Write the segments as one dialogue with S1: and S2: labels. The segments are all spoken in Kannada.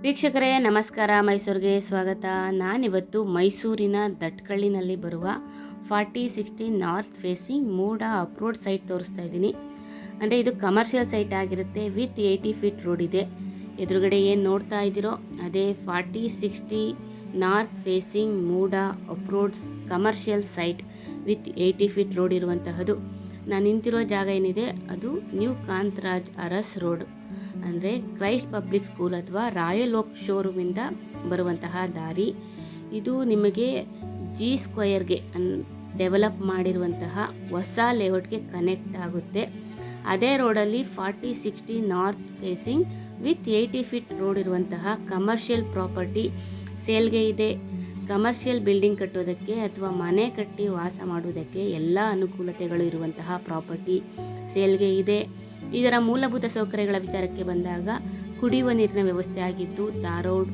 S1: ವೀಕ್ಷಕರೇ ನಮಸ್ಕಾರ, ಮೈಸೂರಿಗೆ ಸ್ವಾಗತ. ನಾನಿವತ್ತು ಮೈಸೂರಿನ ದಟ್ಕಳ್ಳಿನಲ್ಲಿ ಬರುವ 4060 north facing MUDA approved site ತೋರಿಸ್ತಾ ಇದ್ದೀನಿ. ಅಂದರೆ ಇದು ಕಮರ್ಷಿಯಲ್ ಸೈಟ್ ಆಗಿರುತ್ತೆ, ವಿತ್ 80 ಫೀಟ್ ರೋಡ್ ಇದೆ. ಎದುರುಗಡೆ ಏನು ನೋಡ್ತಾ ಇದ್ದೀರೋ ಅದೇ 4060 north facing MUDA approved commercial site with 80 feet road ಇರುವಂತಹದ್ದು. ನಾನು ನಿಂತಿರೋ ಜಾಗ ಏನಿದೆ ಅದು ನ್ಯೂ ಕಾಂತರಾಜ್ ಅರಸ್ ರೋಡ್, ಅಂದರೆ ಕ್ರೈಸ್ಟ್ ಪಬ್ಲಿಕ್ ಸ್ಕೂಲ್ ಅಥವಾ ರಾಯಲ್ ಓಕ್ ಶೋರೂಮಿಂದ ಬರುವಂತಹ ದಾರಿ. ಇದು ನಿಮಗೆ ಜಿ ಸ್ಕ್ವಯರ್ಗೆ ಡೆವಲಪ್ ಮಾಡಿರುವಂತಹ ಹೊಸ ಲೇಔಟ್ಗೆ ಕನೆಕ್ಟ್ ಆಗುತ್ತೆ. ಅದೇ ರೋಡಲ್ಲಿ 4060 north facing with 80 feet road ಇರುವಂತಹ ಕಮರ್ಷಿಯಲ್ ಪ್ರಾಪರ್ಟಿ ಸೇಲ್ಗೆ ಇದೆ. ಕಮರ್ಷಿಯಲ್ ಬಿಲ್ಡಿಂಗ್ ಕಟ್ಟೋದಕ್ಕೆ ಅಥವಾ ಮನೆ ಕಟ್ಟಿ ವಾಸ ಮಾಡುವುದಕ್ಕೆ ಎಲ್ಲ ಅನುಕೂಲತೆಗಳು ಇರುವಂತಹ ಪ್ರಾಪರ್ಟಿ ಸೇಲ್ಗೆ ಇದೆ. ಇದರ ಮೂಲಭೂತ ಸೌಕರ್ಯಗಳ ವಿಚಾರಕ್ಕೆ ಬಂದಾಗ ಕುಡಿಯುವ ನೀರಿನ ವ್ಯವಸ್ಥೆ ಆಗಿದ್ದು, tar road,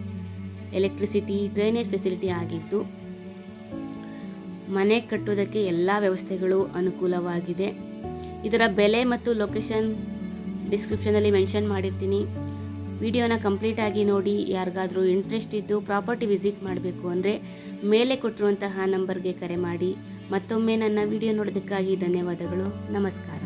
S1: electricity, drainage facility ಆಗಿದ್ದು, ಮನೆ ಕಟ್ಟುವುದಕ್ಕೆ ಎಲ್ಲ ವ್ಯವಸ್ಥೆಗಳು ಅನುಕೂಲವಾಗಿದೆ. ಇದರ ಬೆಲೆ ಮತ್ತು ಲೊಕೇಶನ್ ಡಿಸ್ಕ್ರಿಪ್ಷನಲ್ಲಿ ಮೆನ್ಷನ್ ಮಾಡಿರ್ತೀನಿ. ವಿಡಿಯೋನ ಕಂಪ್ಲೀಟ್ ಆಗಿ ನೋಡಿ. ಯಾರಿಗಾದರೂ ಇಂಟ್ರೆಸ್ಟ್ ಇದ್ದು ಪ್ರಾಪರ್ಟಿ ವಿಸಿಟ್ ಮಾಡಬೇಕು ಅಂದರೆ ಮೇಲೆ ಕೊಟ್ಟಿರುವಂತಹ ನಂಬರ್ಗೆ ಕರೆ ಮಾಡಿ. ಮತ್ತೊಮ್ಮೆ ನನ್ನ ವಿಡಿಯೋ ನೋಡೋದಕ್ಕಾಗಿ ಧನ್ಯವಾದಗಳು. ನಮಸ್ಕಾರ.